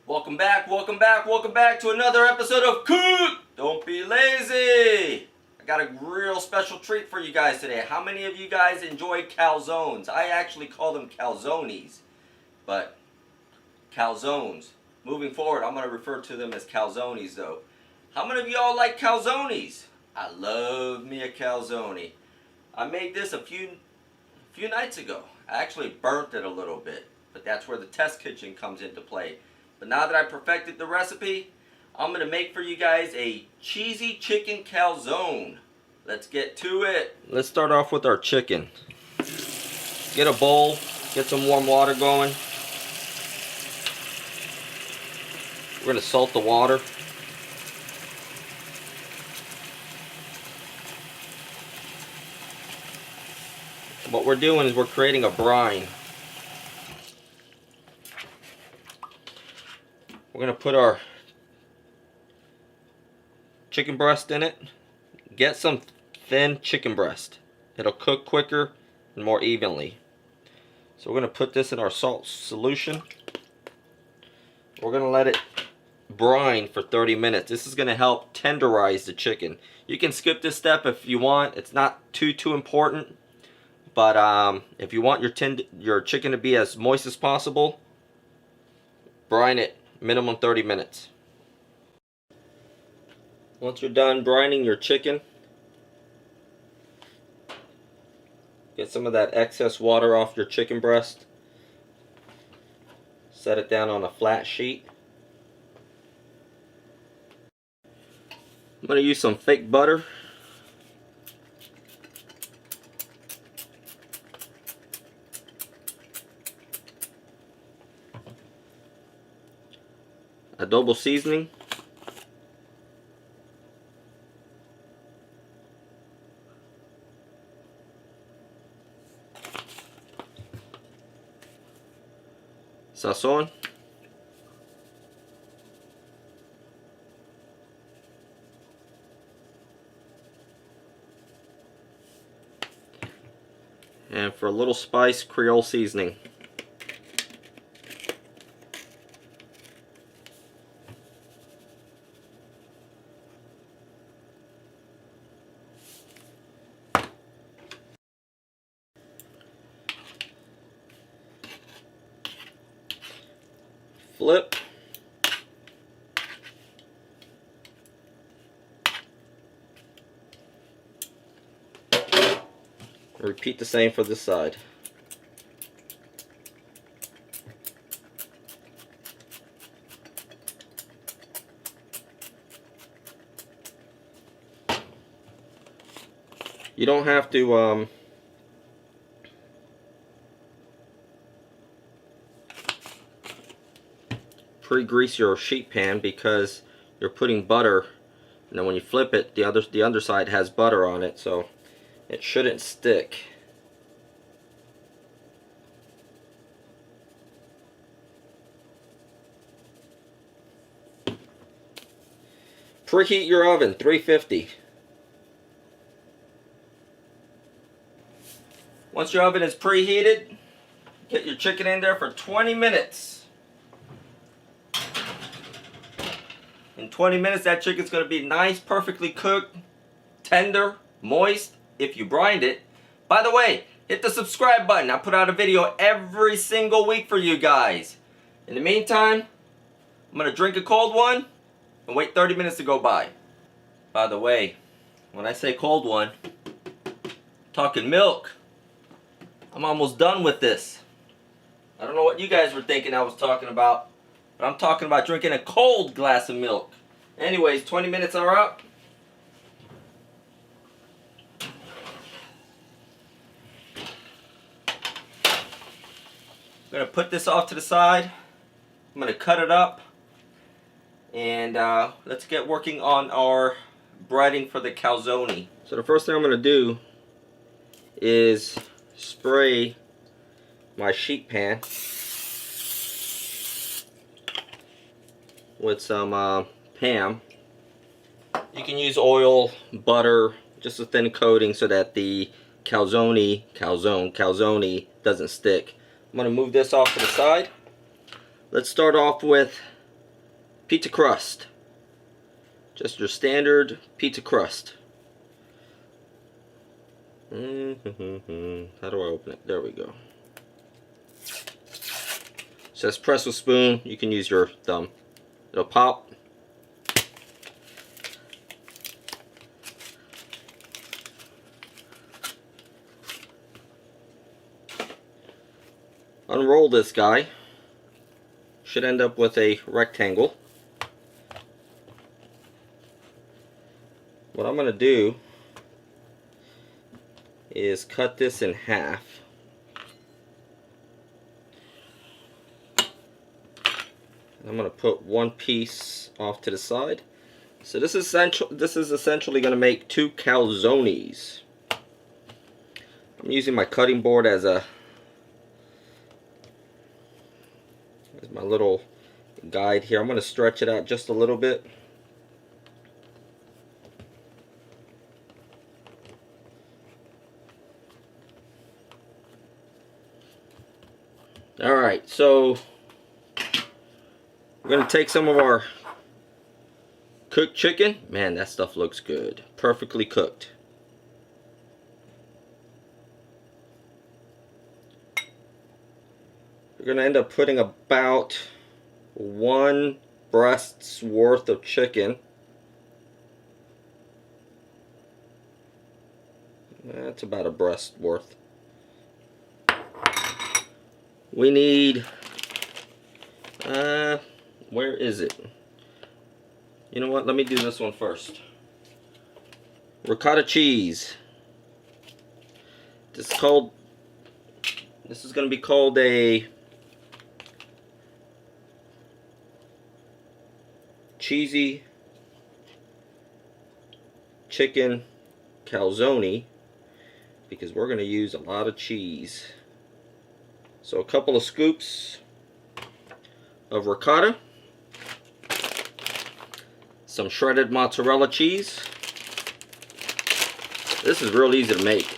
Welcome back to another episode of Cook! Don't be lazy! I got a real special treat for you guys today. How many of you guys enjoy calzones? I actually call them calzones, but calzones. Moving forward, I'm going to refer to them as calzones though. How many of y'all like calzones? I love me a calzone. I made this a few nights ago. I actually burnt it a little bit, but that's where the test kitchen comes into play. But now that I perfected the recipe, I'm going to make for you guys a cheesy chicken calzone. Let's get to it. Let's start off with our chicken. Get a bowl, get some warm water going. We're going to salt the water. What we're doing is we're creating a brine. We're going to put our chicken breast in it. Get some thin chicken breast. It'll cook quicker and more evenly. So we're going to put this in our salt solution. We're going to let it brine for 30 minutes. This is going to help tenderize the chicken. You can skip this step if you want. It's not too important. But if you want your chicken to be as moist as possible, brine it minimum 30 minutes. Once you're done brining your chicken, get some of that excess water off your chicken breast. Set it down on a flat sheet. I'm going to use some fake butter. Adobo Seasoning. Sazon. And for a little spice, Creole Seasoning. Flip. Repeat the same for this side. You don't have to pre-grease your sheet pan because you're putting butter, and then when you flip it, the underside has butter on it, so it shouldn't stick. Preheat your oven, 350. Once your oven is preheated, get your chicken in there for 20 minutes. In 20 minutes, that chicken's going to be nice, perfectly cooked, tender, moist, if you brined it. By the way, hit the subscribe button. I put out a video every single week for you guys. In the meantime, I'm going to drink a cold one and wait 30 minutes to go by. By the way, when I say cold one, I'm talking milk. I'm almost done with this. I don't know what you guys were thinking I was talking about, but I'm talking about drinking a cold glass of milk. Anyways, 20 minutes are up. I'm going to put this off to the side. I'm going to cut it up. And let's get working on our breading for the calzone. So the first thing I'm going to do is spray my sheet pan with some Pam. You can use oil, butter, just a thin coating so that the calzone doesn't stick. I'm going to move this off to the side. Let's start off with pizza crust. Just your standard pizza crust. How do I open it? There we go. Says press with spoon. You can use your thumb. It'll pop. Unroll this guy. Should end up with a rectangle. What I'm going to do is cut this in half. I'm going to put one piece off to the side. So this is essentially going to make 2 calzones. I'm using my cutting board as my little guide here. I'm going to stretch it out just a little bit. Alright, so we're going to take some of our cooked chicken. Man, that stuff looks good. Perfectly cooked. We're going to end up putting about 1 breast's worth of chicken. That's about a breast worth. We need, where is it? You know what, let me do this one first. Ricotta cheese. This is going to be called a cheesy chicken calzone, because we're going to use a lot of cheese. So a couple of scoops of ricotta, some shredded mozzarella cheese. This is real easy to make.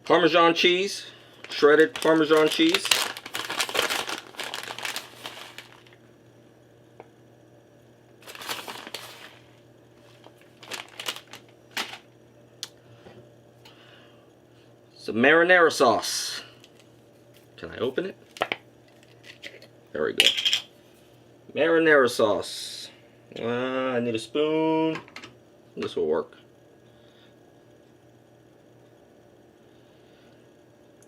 Parmesan cheese, shredded Parmesan cheese. Some marinara sauce. Can I open it? There we go. Marinara sauce. I need a spoon. This will work.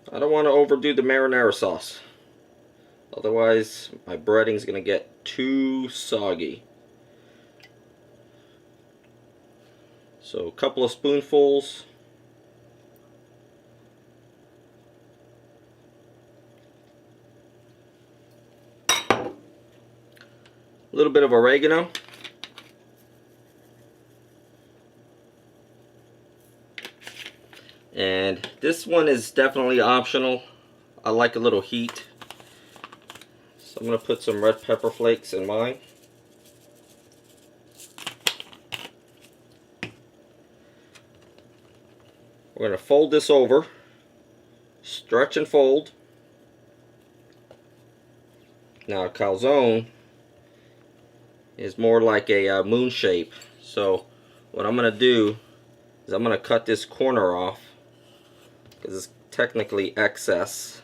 I don't want to overdo the marinara sauce. Otherwise, my breading's going to get too soggy. So, a couple of spoonfuls. A little bit of oregano. And this one is definitely optional. I like a little heat. So I'm going to put some red pepper flakes in mine. We're going to fold this over. Stretch and fold. Now a calzone is more like a moon shape. So what I'm going to do is I'm going to cut this corner off, because it's technically excess.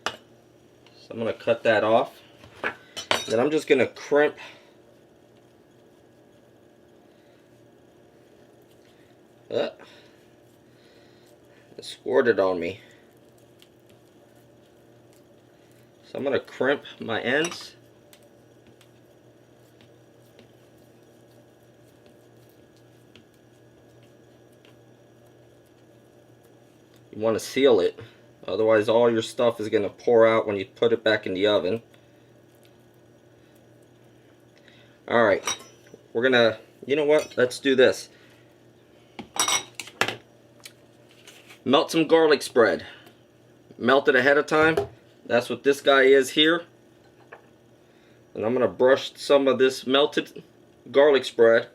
So I'm going to cut that off. Then I'm just going to crimp it squirted on me. So I'm going to crimp my ends. You want to seal it, otherwise all your stuff is going to pour out when you put it back in the oven. Alright, we're going to You know what? Let's do this. Melt some garlic spread. Melt it ahead of time. That's what this guy is here. And I'm going to brush some of this melted garlic spread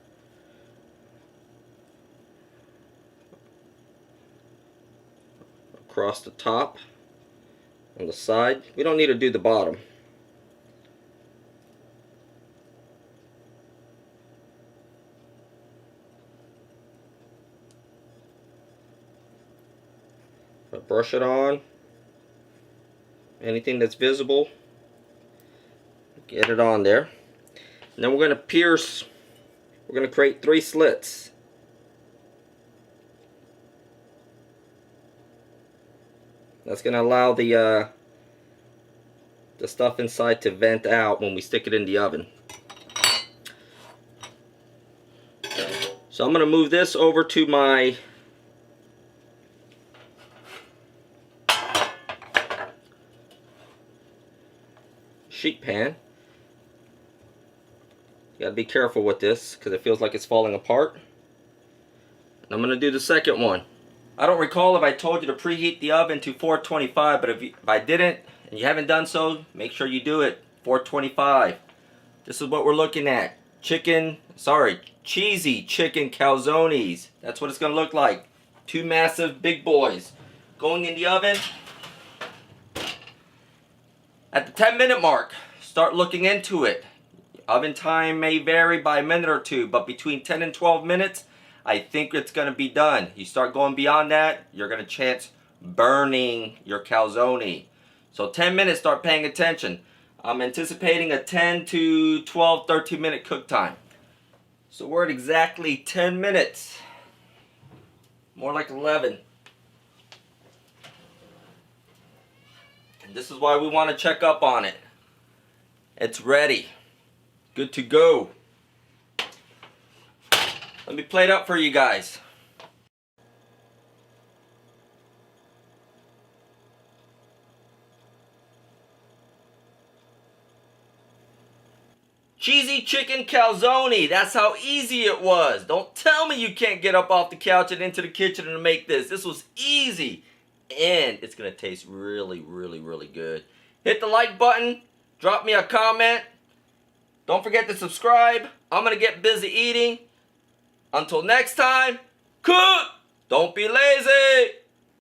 across the top on the side. We don't need to do the bottom. Brush it on. Anything that's visible, get it on there. And then we're going to pierce, we're going to create 3 slits. That's going to allow the stuff inside to vent out when we stick it in the oven. So I'm going to move this over to my sheet pan. You gotta be careful with this because it feels like it's falling apart. And I'm gonna do the second one. I don't recall if I told you to preheat the oven to 425, but if I didn't and you haven't done so, make sure you do it. 425. This is what we're looking at. Cheesy chicken calzones. That's what it's gonna look like. 2 massive big boys going in the oven. At the 10-minute mark, start looking into it. Oven time may vary by a minute or 2, but between 10 and 12 minutes, I think it's going to be done. You start going beyond that, you're going to chance burning your calzone. So 10 minutes, start paying attention. I'm anticipating a 10 to 12, 13-minute cook time. So we're at exactly 10 minutes. More like 11. This is why we want to check up on it. It's ready. Good to go. Let me plate up for you guys. Cheesy chicken calzone. That's how easy it was. Don't tell me you can't get up off the couch and into the kitchen and make this. This was easy. And it's going to taste really, really, really good. Hit the like button. Drop me a comment. Don't forget to subscribe. I'm going to get busy eating. Until next time, cook. Don't be lazy.